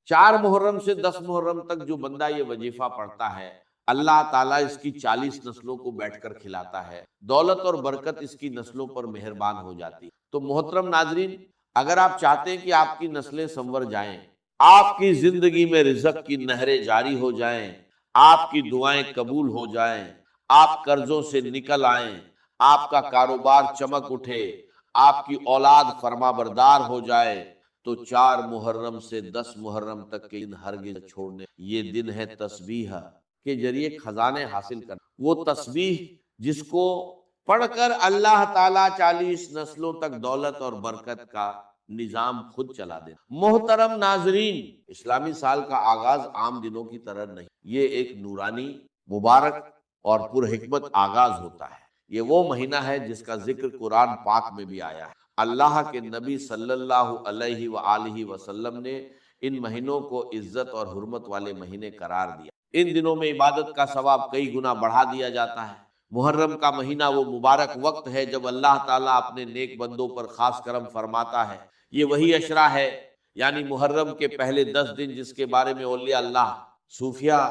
4 محرم سے 10 محرم تک جو بندہ یہ وظیفہ پڑھتا ہے اللہ تعالیٰ اس کی 40 نسلوں کو بیٹھ کر کھلاتا ہے، دولت اور برکت اس کی نسلوں پر مہربان ہو جاتی ہے۔ تو محترم ناظرین، اگر آپ چاہتے ہیں کہ آپ کی نسلیں سنور جائیں، آپ کی زندگی میں رزق کی نہریں جاری ہو جائیں، آپ کی دعائیں قبول ہو جائیں، آپ قرضوں سے نکل آئیں، آپ کا کاروبار چمک اٹھے، آپ کی اولاد فرما بردار ہو جائے، تو 4 محرم سے 10 محرم تک کے دن ہرگز چھوڑنے۔ یہ دن ہے تسبیح کے ذریعے خزانے حاصل کرنا، وہ تسبیح جس کو پڑھ کر اللہ تعالیٰ 40 نسلوں تک دولت اور برکت کا نظام خود چلا دے۔ محترم ناظرین، اسلامی سال کا آغاز عام دنوں کی طرح نہیں، یہ ایک نورانی، مبارک اور پرحکمت آغاز ہوتا ہے۔ یہ وہ مہینہ ہے جس کا ذکر قرآن پاک میں بھی آیا ہے۔ اللہ کے نبی صلی اللہ علیہ وآلہ وسلم نے ان مہینوں کو عزت اور حرمت والے مہینے قرار دیا۔ ان دنوں میں عبادت کا ثواب کئی گنا بڑھا دیا جاتا ہے۔ محرم کا مہینہ وہ مبارک وقت ہے جب اللہ تعالیٰ اپنے نیک بندوں پر خاص کرم فرماتا ہے۔ یہ وہی اشرا ہے، یعنی محرم کے پہلے 10 دن، جس کے بارے میں اولیاء اللہ، صوفیاء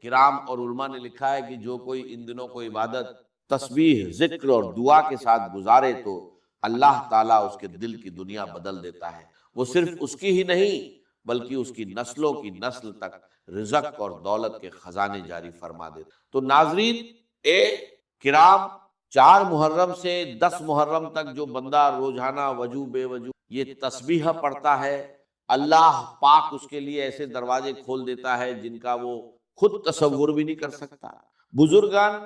کرام اور علماء نے لکھا ہے کہ جو کوئی ان دنوں کو عبادت، تسبیح، ذکر اور دعا کے ساتھ گزارے تو اللہ تعالیٰ اس کے دل کی دنیا بدل دیتا ہے۔ وہ صرف اس کی ہی نہیں بلکہ اس کی نسلوں کی نسل تک رزق اور دولت کے خزانے جاری فرما دیتا۔ تو ناظرین کرام، 4 محرم سے 10 محرم تک جو بندہ روزانہ وضو بے وضو یہ تسبیح پڑھتا ہے، اللہ پاک اس کے لیے ایسے دروازے کھول دیتا ہے جن کا وہ خود تصور بھی نہیں کر سکتا۔ بزرگان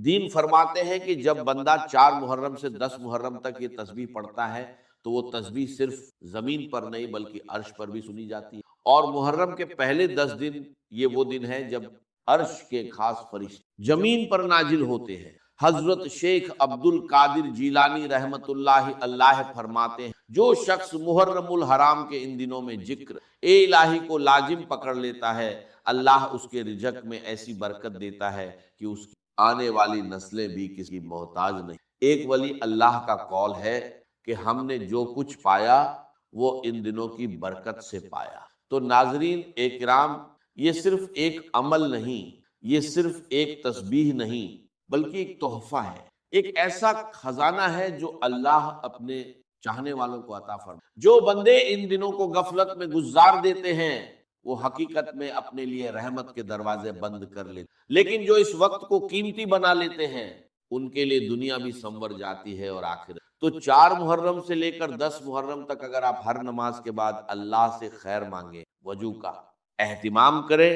دین فرماتے ہیں کہ جب بندہ 4 محرم سے 10 محرم تک یہ تسبیح پڑھتا ہے تو وہ تسبیح صرف زمین پر نہیں بلکہ عرش پر بھی سنی جاتی ہے۔ اور محرم کے پہلے 10 دن یہ وہ دن ہے جب عرش کے خاص فرشتے زمین پر نازل ہوتے ہیں۔ حضرت شیخ عبد القادر جیلانی رحمت اللہ علیہ فرماتے ہیں، جو شخص محرم الحرام کے ان دنوں میں ذکر الہی کو لازم پکڑ لیتا ہے، اللہ اس کے رزق میں ایسی برکت دیتا ہے کہ اس کی آنے والی نسلیں بھی کسی محتاج نہیں۔ ایک ولی اللہ کا قول ہے کہ ہم نے جو کچھ پایا وہ ان دنوں کی برکت سے پایا۔ تو ناظرین اکرام، یہ صرف ایک عمل نہیں، یہ صرف ایک تسبیح نہیں بلکہ ایک تحفہ ہے، ایک ایسا خزانہ ہے جو اللہ اپنے چاہنے والوں کو عطا فرمائے۔ جو بندے ان دنوں کو غفلت میں گزار دیتے ہیں وہ حقیقت میں اپنے لیے رحمت کے دروازے بند کر لیتے، لیکن جو اس وقت کو قیمتی بنا لیتے ہیں ان کے لیے دنیا بھی سنور جاتی ہے اور آخرت۔ تو 4 محرم سے لے کر 10 محرم تک اگر آپ ہر نماز کے بعد اللہ سے خیر مانگیں، وضو کا اہتمام کریں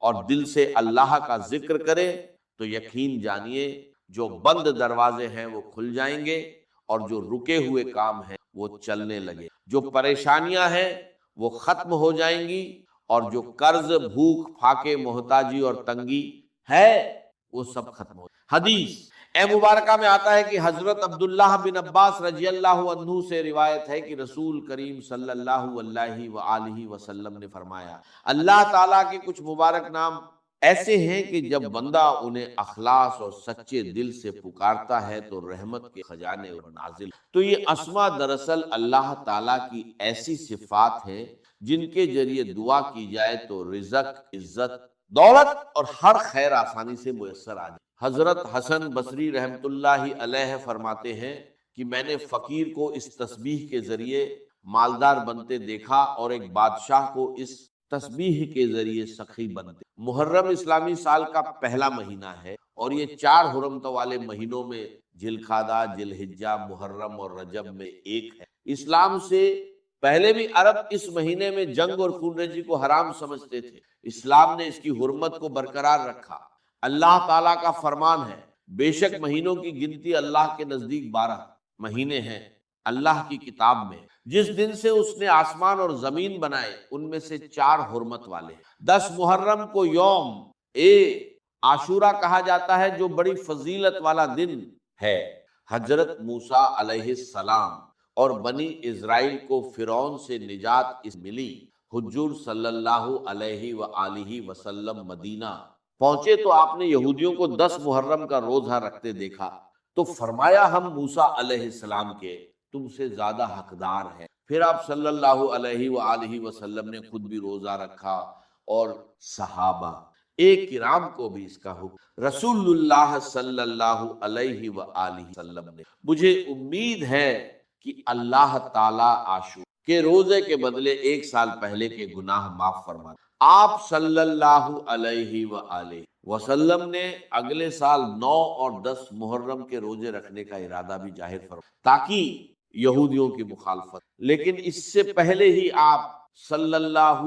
اور دل سے اللہ کا ذکر کریں تو یقین جانیے جو بند دروازے ہیں وہ کھل جائیں گے اور جو رکے ہوئے کام ہیں وہ چلنے لگے، جو پریشانیاں ہیں وہ ختم ہو جائیں گی، اور جو قرض، بھوک، پھاکے، محتاجی اور تنگی ہے وہ سب ختم ہو جائے۔ حدیث مبارکہ میں آتا ہے کہ حضرت عبداللہ بن عباس رضی اللہ عنہ سے روایت ہے کہ رسول کریم صلی اللہ علیہ وآلہ وسلم نے فرمایا، اللہ تعالیٰ کے کچھ مبارک نام ایسے ہیں کہ جب بندہ انہیں اخلاص اور سچے دل سے پکارتا ہے تو رحمت کے خزانے اور نازل۔ تو یہ اسما دراصل اللہ تعالیٰ کی ایسی صفات ہیں جن کے ذریعے دعا کی جائے تو رزق، عزت، دولت اور ہر خیر آسانی سے میسر آ جائے۔ حضرت حسن بصری رحمت اللہ علیہ فرماتے ہیں کہ میں نے فقیر کو اس تسبیح کے ذریعے مالدار بنتے دیکھا اور ایک بادشاہ کو اس تسبیح کے ذریعے سخی بنتے۔ محرم اسلامی سال کا پہلا مہینہ ہے اور یہ 4 حرمت والے مہینوں میں ذی القعدہ، ذی الحجہ، محرم اور رجب میں ایک ہے۔ اسلام سے پہلے بھی عرب اس مہینے میں جنگ اور خون ریزی کو حرام سمجھتے تھے، اسلام نے اس کی حرمت کو برقرار رکھا۔ اللہ تعالیٰ کا فرمان ہے، بے شک مہینوں کی گنتی اللہ کے نزدیک 12 مہینے ہیں اللہ کی کتاب میں، جس دن سے اس نے آسمان اور زمین بنائے ان میں سے 4 حرمت والے ہیں۔ 10 محرم کو یوم عاشورہ کہا جاتا ہے جو بڑی فضیلت والا دن ہے۔ حضرت موسیٰ علیہ السلام اور بنی اسرائیل کو فرعون سے نجات اس ملی۔ حضور صلی اللہ علیہ وآلہ وسلم مدینہ پہنچے تو آپ نے یہودیوں کو 10 محرم کا روزہ رکھتے دیکھا تو فرمایا ہم موسیٰ علیہ السلام کے تم سے زیادہ حقدار ہیں، پھر آپ صلی اللہ علیہ وآلہ وسلم نے خود بھی روزہ رکھا اور صحابہ ایک کرام کو بھی اس کا حکم۔ رسول اللہ صلی اللہ علیہ وآلہ وسلم نے، مجھے امید ہے کہ اللہ تعالی عاشور کے روزے کے بدلے 1 سال پہلے کے گناہ معاف فرما دے۔ آپ صلی اللہ علیہ وآلہ وسلم نے اگلے سال 9 اور 10 محرم کے روزے رکھنے کا ارادہ بھی ظاہر فرمایا تاکہ یہودیوں کی مخالفت، لیکن اس سے پہلے ہی آپ صلی اللہ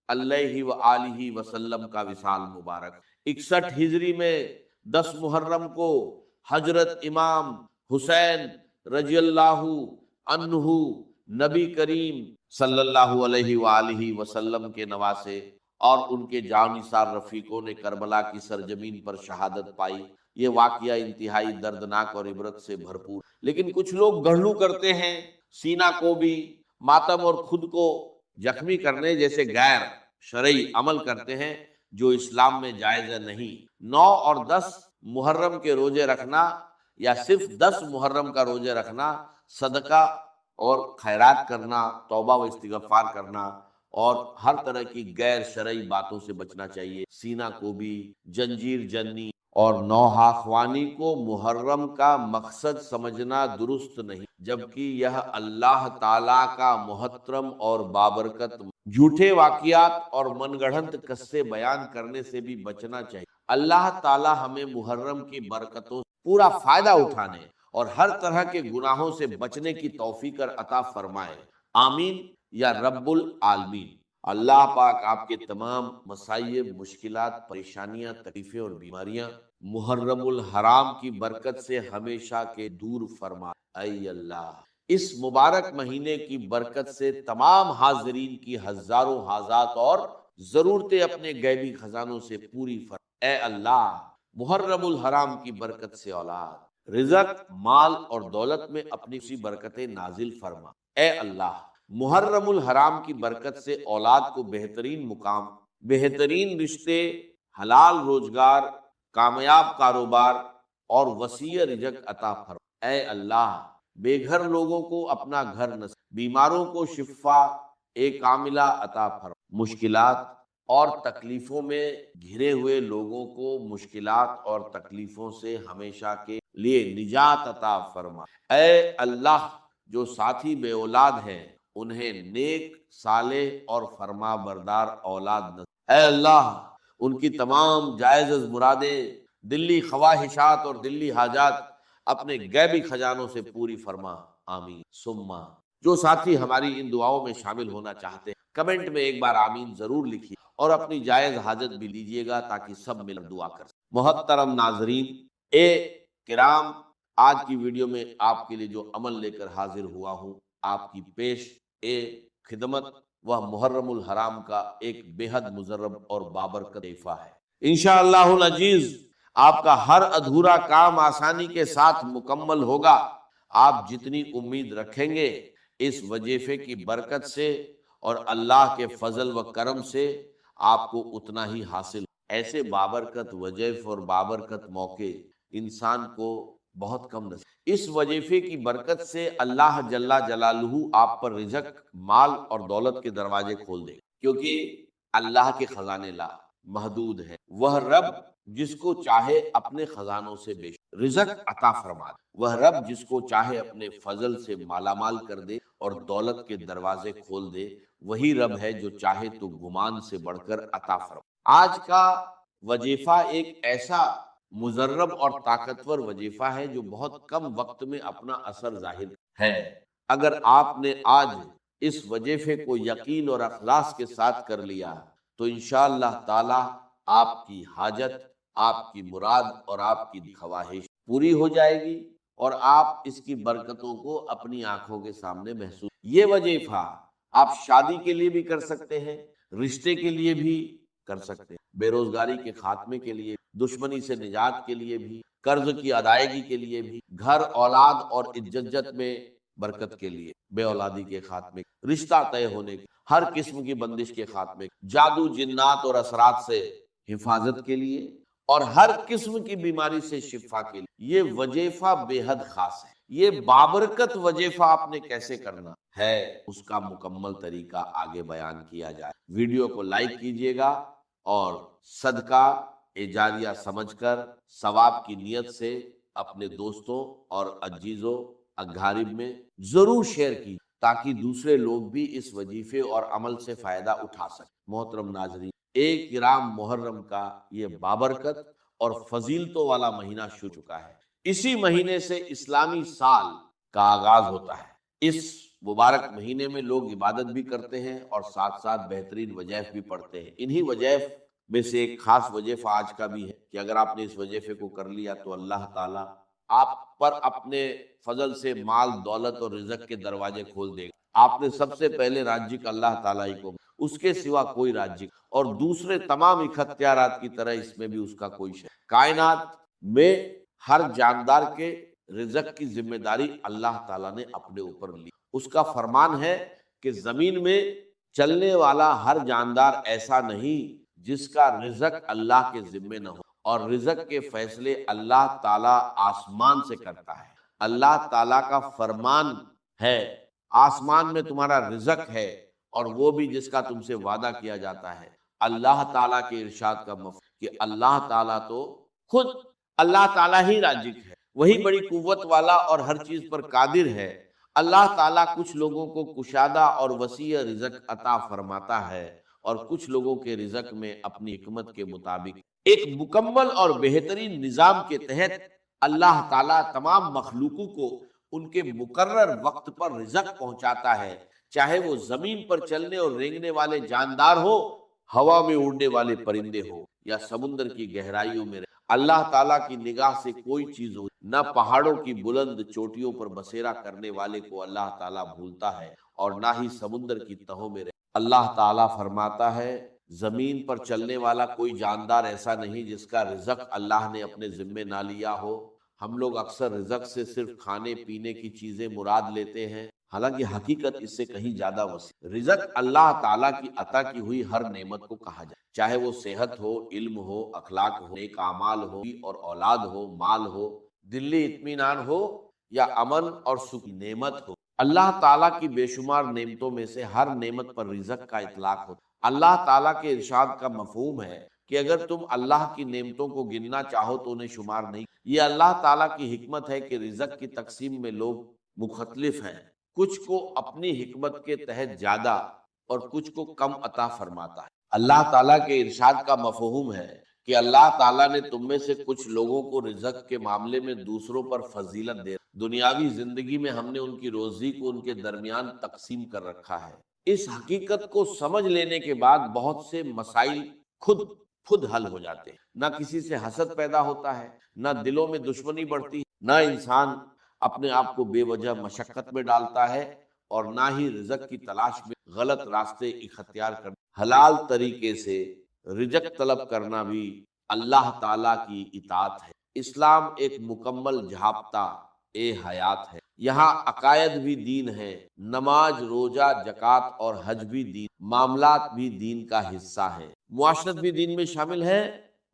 علیہ وآلہ وسلم کا وصال مبارک 61 ہجری میں 10 محرم کو حضرت امام حسین رضی اللہ عنہ نبی کریم صلی اللہ علیہ وآلہ وسلم کے نواسے اور ان کے جانثار رفیقوں نے کربلا کی سرزمین پر شہادت پائی۔ یہ واقعہ انتہائی دردناک اور عبرت سے بھرپور، لیکن کچھ لوگ گھڑلو کرتے ہیں، سینہ کو بھی ماتم اور خود کو زخمی کرنے جیسے غیر شرعی عمل کرتے ہیں جو اسلام میں جائز نہیں۔ 9 اور 10 محرم کے روزے رکھنا یا صرف 10 محرم کا روزے رکھنا، صدقہ اور خیرات کرنا، توبہ و استغفار کرنا اور ہر طرح کی غیر شرعی باتوں سے بچنا چاہیے۔ سینہ کو بھی، جنجیر جنی اور نوحہ خوانی کو محرم کا مقصد سمجھنا درست نہیں، جبکہ یہ اللہ تعالیٰ کا محترم اور بابرکت۔ جھوٹے واقعات اور من گڑھنت قصے بیان کرنے سے بھی بچنا چاہیے۔ اللہ تعالیٰ ہمیں محرم کی برکتوں سے پورا فائدہ اٹھانے اور ہر طرح کے گناہوں سے بچنے کی توفیق عطا فرمائے، آمین یا رب العالمین۔ اللہ پاک آپ کے تمام مصائب، مشکلات، پریشانیاں، تکلیفیں اور بیماریاں محرم الحرام کی برکت سے ہمیشہ کے دور فرمائے۔ اے اللہ، اس مبارک مہینے کی برکت سے تمام حاضرین کی ہزاروں حاجات اور ضرورتیں اپنے غیبی خزانوں سے پوری فرما۔ اے اللہ، محرم الحرام کی برکت سے اولاد، رزق، مال اور دولت میں اپنی سی برکتیں نازل فرما۔ اے اللہ، محرم الحرام کی برکت سے اولاد کو بہترین مقام، بہترین رشتے، حلال روزگار، کامیاب کاروبار اور وسیع رزق عطا فرما۔ اے اللہ، بے گھر لوگوں کو اپنا گھر نصیب، بیماروں کو شفا کاملہ عطا فرما، مشکلات اور تکلیفوں میں گھرے ہوئے لوگوں کو مشکلات اور تکلیفوں سے ہمیشہ کے لیے نجات عطا فرما۔ اے اللہ، جو ساتھی بے اولاد ہیں انہیں نیک، صالح اور فرما بردار اولاد نصیب۔ اے اللہ، ان کی تمام جائز مرادیں، دلی خواہشات اور دلی حاجات اپنے غیبی خزانوں سے پوری فرما، آمین ثم۔ جو ساتھی ہماری ان دعاؤں میں شامل ہونا چاہتے ہیں کمنٹ میں ایک بار آمین ضرور لکھیے اور اپنی جائز حاجت بھی لیجیے گا تاکہ سب مل دعا کر سکیں۔ محترم ناظرین کرام، آج کی ویڈیو میں آپ کے لیے جو عمل لے کر حاضر ہوا ہوں، آپ کی پیش خدمت وہ محرم الحرام کا ایک بے حد مجرب اور بابرکت تحفہ ہے۔ انشاءاللہ العزیز آپ کا ہر ادھورا کام آسانی کے ساتھ مکمل ہوگا۔ آپ جتنی امید رکھیں گے اس وظیفے کی برکت سے اور اللہ کے فضل و کرم سے آپ کو اتنا ہی حاصل۔ ایسے بابرکت وظیفے اور بابرکت موقع انسان کو بہت کم نصیب۔ اس وظیفے کی برکت سے اللہ جل جلالہ آپ پر رزق، مال اور دولت کے دروازے کھول دے، کیونکہ اللہ کے خزانے لا محدود ہیں۔ وہ رب جس کو چاہے اپنے خزانوں سے بے شمار رزق عطا فرما دے، وہ رب جس کو چاہے اپنے فضل سے مالا مال کر دے اور دولت کے دروازے کھول دے، وہی رب ہے جو چاہے تو گمان سے بڑھ کر عطا فرما۔ آج کا وظیفہ ایک ایسا مجرب اور طاقتور وظیفہ ہے جو بہت کم وقت میں اپنا اثر ظاہر ہے۔ اگر آپ نے آج اس وظیفے کو یقین اور اخلاص کے ساتھ کر لیا تو انشاءاللہ تعالی آپ کی حاجت، آپ کی مراد اور آپ کی خواہش پوری ہو جائے گی اور آپ اس کی برکتوں کو اپنی آنکھوں کے سامنے محسوس۔ یہ وظیفہ آپ شادی کے لیے بھی کر سکتے ہیں، رشتے کے لیے بھی کر سکتے ہیں، بے روزگاری کے خاتمے کے لیے، دشمنی سے نجات کے لیے بھی، قرض کی ادائیگی کے لیے بھی، گھر، اولاد اور عزت میں برکت کے لیے، بے اولادی کے خاتمے، رشتہ طے ہونے کے، ہر قسم کی بندش کے خاتمے، جادو، جنات اور اثرات سے حفاظت کے لیے اور ہر قسم کی بیماری سے شفا کے لیے۔ یہ وظیفہ بے حد خاص ہے۔ یہ بابرکت وظیفہ آپ نے کیسے کرنا ہے اس کا مکمل طریقہ آگے بیان کیا جائے۔ ویڈیو کو لائک کیجیے گا اور صدقہ جاریہ سمجھ کر ثواب کی نیت سے اپنے دوستوں اور عزیزوں اقارب میں ضرور شیئر کی تاکہ دوسرے لوگ بھی اس وظیفے اور عمل سے فائدہ اٹھا سکیں۔ محترم ناظرین، ایک گرام محرم کا یہ بابرکت اور فضیلتوں والا مہینہ شروع چکا ہے۔ اسی مہینے سے اسلامی سال کا آغاز ہوتا ہے۔ اس مبارک مہینے میں لوگ عبادت بھی کرتے ہیں اور ساتھ ساتھ بہترین وظائف بھی پڑھتے ہیں۔ انہی وظائف میں سے ایک خاص وظیفہ آج کا بھی ہے کہ اگر آپ نے اس وظیفے کو کر لیا تو اللہ تعالیٰ آپ پر اپنے فضل سے مال، دولت اور رزق کے دروازے کھول دے گا۔ آپ نے سب سے پہلے راجک اللہ تعالیٰ ہی کو، اس کے سوا کوئی راجک اور دوسرے تمام اختیارات کی طرح اس میں بھی اس کا کوئی شے۔ کائنات میں ہر جاندار کے رزق کی ذمہ داری اللہ تعالیٰ نے اپنے اوپر لی۔ اس کا فرمان ہے کہ زمین میں چلنے والا ہر جاندار ایسا نہیں جس کا رزق اللہ کے ذمہ نہ ہو، اور رزق کے فیصلے اللہ تعالیٰ آسمان سے کرتا ہے۔ اللہ تعالیٰ کا فرمان ہے آسمان میں تمہارا رزق ہے، اور وہ بھی جس کا تم سے وعدہ کیا جاتا ہے۔ اللہ تعالیٰ کے ارشاد کا مفہوم کہ اللہ تعالیٰ تو خود اللہ تعالیٰ ہی رازق ہے، وہی بڑی قوت والا اور ہر چیز پر قادر ہے۔ اللہ تعالیٰ کچھ لوگوں کو کشادہ اور وسیع رزق عطا فرماتا ہے اور کچھ لوگوں کے رزق میں اپنی حکمت کے مطابق ایک مکمل اور بہترین نظام کے تحت اللہ تعالیٰ تمام مخلوقوں کو ان کے مقرر وقت پر رزق پہنچاتا ہے، چاہے وہ زمین پر چلنے اور رینگنے والے جاندار ہو، ہوا میں اڑنے والے پرندے ہو یا سمندر کی گہرائیوں میں رہے۔ اللہ تعالیٰ کی نگاہ سے کوئی چیز ہو، نہ پہاڑوں کی بلند چوٹیوں پر بسیرا کرنے والے کو اللہ تعالیٰ بھولتا ہے اور نہ ہی سمندر کی تہوں میں رہے۔ اللہ تعالیٰ فرماتا ہے زمین پر چلنے والا کوئی جاندار ایسا نہیں جس کا رزق اللہ نے اپنے ذمے نہ لیا ہو۔ ہم لوگ اکثر رزق سے صرف کھانے پینے کی چیزیں مراد لیتے ہیں، حالانکہ حقیقت اس سے کہیں زیادہ وسیع۔ رزق اللہ تعالیٰ کی عطا کی ہوئی ہر نعمت کو کہا جائے، چاہے وہ صحت ہو، علم ہو، اخلاق ہو، نیک اعمال ہو اور اولاد ہو، مال ہو، دلی اطمینان ہو یا امن اور سکھ نعمت ہو۔ اللہ تعالیٰ کی بے شمار نعمتوں میں سے ہر نعمت پر رزق کا اطلاق ہوتا ہے۔ اللہ تعالیٰ کے ارشاد کا مفہوم ہے کہ اگر تم اللہ کی نعمتوں کو گننا چاہو تو انہیں شمار نہیں۔ یہ اللہ تعالیٰ کی حکمت ہے کہ رزق کی تقسیم میں لوگ مختلف ہیں، کچھ کو اپنی حکمت کے تحت زیادہ اور کچھ کو کم عطا فرماتا ہے۔ اللہ تعالیٰ کے ارشاد کا مفہوم ہے کہ اللہ تعالیٰ نے تم میں سے کچھ لوگوں کو رزق کے معاملے میں دوسروں پر فضیلت دے، دنیاوی زندگی میں ہم نے ان کی روزی کو ان کے درمیان تقسیم کر رکھا ہے۔ اس حقیقت کو سمجھ لینے کے بعد بہت سے مسائل خود حل ہو جاتے ہیں۔ نہ کسی سے حسد پیدا ہوتا ہے، نہ دلوں میں دشمنی بڑھتی ہے، نہ انسان اپنے آپ کو بے وجہ مشقت میں ڈالتا ہے، اور نہ ہی رزق کی تلاش میں غلط راستے اختیار کرنا۔ حلال طریقے سے رزق طلب کرنا بھی اللہ تعالیٰ کی اطاعت ہے۔ اسلام ایک مکمل ضابطہ حیات ہے۔ یہاں عقائد بھی دین ہے، نماز، روزہ، زکوٰۃ اور حج بھی دین، معاملات بھی دین کا حصہ ہے، معاشرت بھی دین میں شامل ہے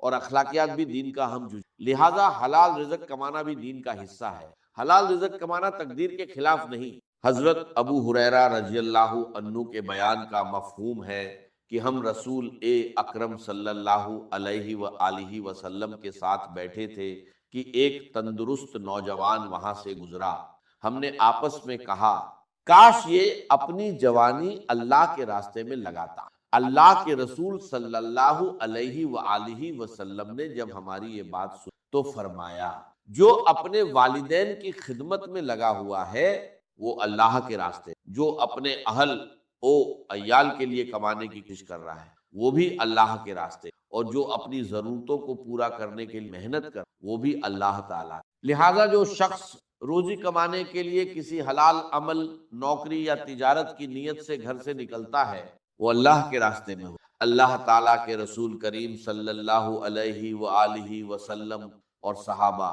اور اخلاقیات بھی دین کا اہم جز۔ لہذا حلال رزق کمانا بھی دین کا حصہ ہے۔ حلال رزق کمانا تقدیر کے خلاف نہیں۔ حضرت ابو ہریرہ رضی اللہ عنہ کے بیان کا مفہوم ہے کہ ہم رسول اکرم صلی اللہ علیہ وآلہ وسلم کے ساتھ بیٹھے تھے کہ ایک تندرست نوجوان وہاں سے گزرا۔ ہم نے آپس میں کہا کاش یہ اپنی جوانی اللہ کے راستے میں لگاتا۔ اللہ کے رسول صلی اللہ علیہ وآلہ وسلم نے جب ہماری یہ بات سنی تو فرمایا جو اپنے والدین کی خدمت میں لگا ہوا ہے وہ اللہ کے راستے، جو اپنے اہل او عیال کے لیے کمانے کی کوشش کر رہا ہے وہ بھی اللہ کے راستے، اور جو اپنی ضرورتوں کو پورا کرنے کے لیے محنت کر وہ بھی اللہ تعالیٰ۔ لہذا جو شخص روزی کمانے کے لیے کسی حلال عمل، نوکری یا تجارت کی نیت سے گھر سے نکلتا ہے وہ اللہ کے راستے میں ہو۔ اللہ تعالیٰ کے رسول کریم صلی اللہ علیہ وآلہ وسلم اور صحابہ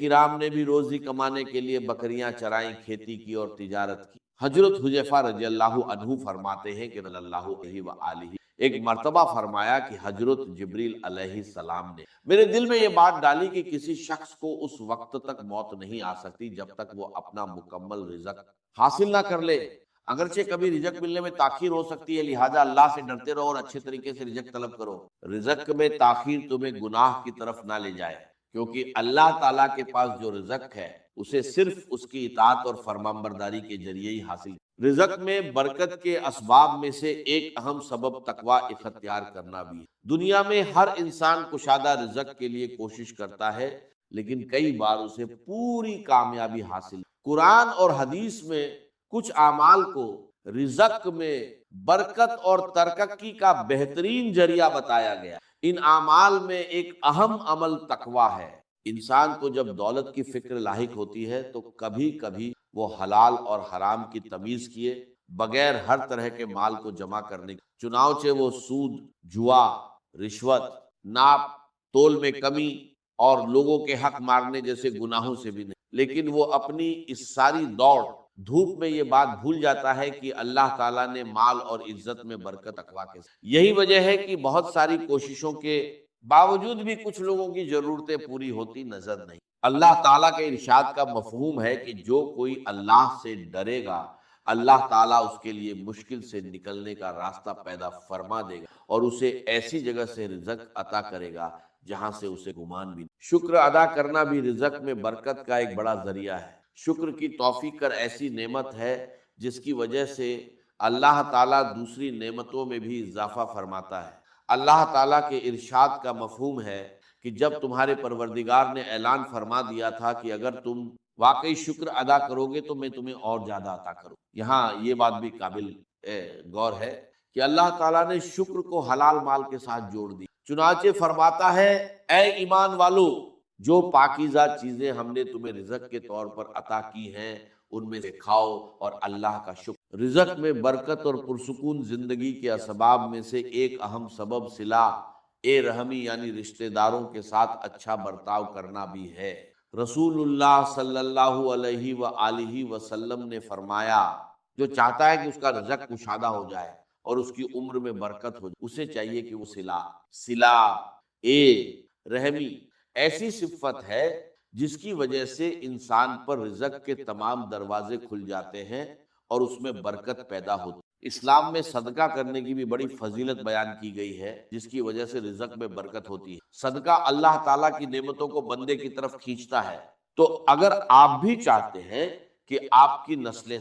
کرام نے بھی روزی کمانے کے لیے بکریاں چرائیں، کھیتی کی اور تجارت کی۔ حضرت حذیفہ رضی اللہ عنہ فرماتے ہیں کہ صلی اللہ علیہ وآلہ ایک مرتبہ فرمایا کہ حضرت جبریل علیہ السلام نے میرے دل میں یہ بات ڈالی کہ کسی شخص کو اس وقت تک موت نہیں آ سکتی جب تک وہ اپنا مکمل رزق حاصل نہ کر لے۔ اگرچہ کبھی رزق ملنے میں تاخیر ہو سکتی ہے، لہٰذا اللہ سے ڈرتے رہو اور اچھے طریقے سے رزق طلب کرو۔ رزق میں تاخیر تمہیں گناہ کی طرف نہ لے جائے، کیونکہ اللہ تعالیٰ کے پاس جو رزق ہے اسے صرف اس کی اطاعت اور فرمانبرداری کے ذریعے ہی حاصل۔ رزق میں برکت کے اسباب میں سے ایک اہم سبب تقویٰ اختیار کرنا بھی ہے۔ دنیا میں ہر انسان کشادہ رزق کے لیے کوشش کرتا ہے، لیکن کئی بار اسے پوری کامیابی حاصل۔ قرآن اور حدیث میں کچھ اعمال کو رزق میں برکت اور ترقی کا بہترین ذریعہ بتایا گیا۔ ان اعمال میں ایک اہم عمل تقویٰ ہے۔ انسان کو جب دولت کی فکر لاحق ہوتی ہے تو کبھی کبھی وہ حلال اور حرام کی تمیز کیے بغیر ہر طرح کے مال کو جمع کرنے، چنانچہ وہ سود، جوا، رشوت، ناپ تول میں کمی اور لوگوں کے حق مارنے جیسے گناہوں سے بھی نہیں، لیکن وہ اپنی اس ساری دوڑ دھوپ میں یہ بات بھول جاتا ہے کہ اللہ تعالیٰ نے مال اور عزت میں برکت تقویٰ کے ساتھ۔ یہی وجہ ہے کہ بہت ساری کوششوں کے باوجود بھی کچھ لوگوں کی ضرورتیں پوری ہوتی نظر نہیں۔ اللہ تعالیٰ کے ارشاد کا مفہوم ہے کہ جو کوئی اللہ سے ڈرے گا، اللہ تعالیٰ اس کے لیے مشکل سے نکلنے کا راستہ پیدا فرما دے گا اور اسے ایسی جگہ سے رزق عطا کرے گا جہاں سے اسے گمان بھی نہیں۔ شکر ادا کرنا بھی رزق میں برکت کا ایک بڑا ذریعہ ہے۔ شکر کی توفیق کر ایسی نعمت ہے جس کی وجہ سے اللہ تعالیٰ دوسری نعمتوں میں بھی اضافہ فرماتا ہے۔ اللہ تعالیٰ کے ارشاد کا مفہوم ہے کہ جب تمہارے پروردگار نے اعلان فرما دیا تھا کہ اگر تم واقعی شکر ادا کرو گے تو میں تمہیں اور زیادہ عطا کروں۔ یہاں یہ بات بھی قابل غور ہے کہ اللہ تعالیٰ نے شکر کو حلال مال کے ساتھ جوڑ دی۔ چنانچہ فرماتا ہے، اے ایمان والو، جو پاکیزہ چیزیں ہم نے تمہیں رزق کے طور پر عطا کی ہیں ان میں سے کھاؤ اور اللہ کا شکر۔ رزق میں برکت اور پرسکون زندگی کے اسباب میں سے ایک اہم سبب صلہ رحمی یعنی رشتہ داروں کے ساتھ اچھا برتاؤ کرنا بھی ہے۔ رسول اللہ صلی اللہ علیہ وآلہ وسلم نے فرمایا، جو چاہتا ہے کہ اس کا رزق کشادہ ہو جائے اور اس کی عمر میں برکت ہو جائے، اسے چاہیے کہ وہ صلہ رحمی ایسی صفت ہے جس کی وجہ سے انسان پر رزق کے تمام دروازے کھل جاتے ہیں اور اس میں برکت پیدا ہوتی ہے۔ اسلام میں صدقہ کرنے کی بھی بڑی فضیلت بیان کی گئی ہے جس کی وجہ سے رزق میں برکت ہوتی ہے۔ صدقہ اللہ تعالیٰ کی نعمتوں کو بندے کی طرف کھینچتا ہے۔ تو اگر آپ بھی چاہتے ہیں کہ آپ کی نسلیں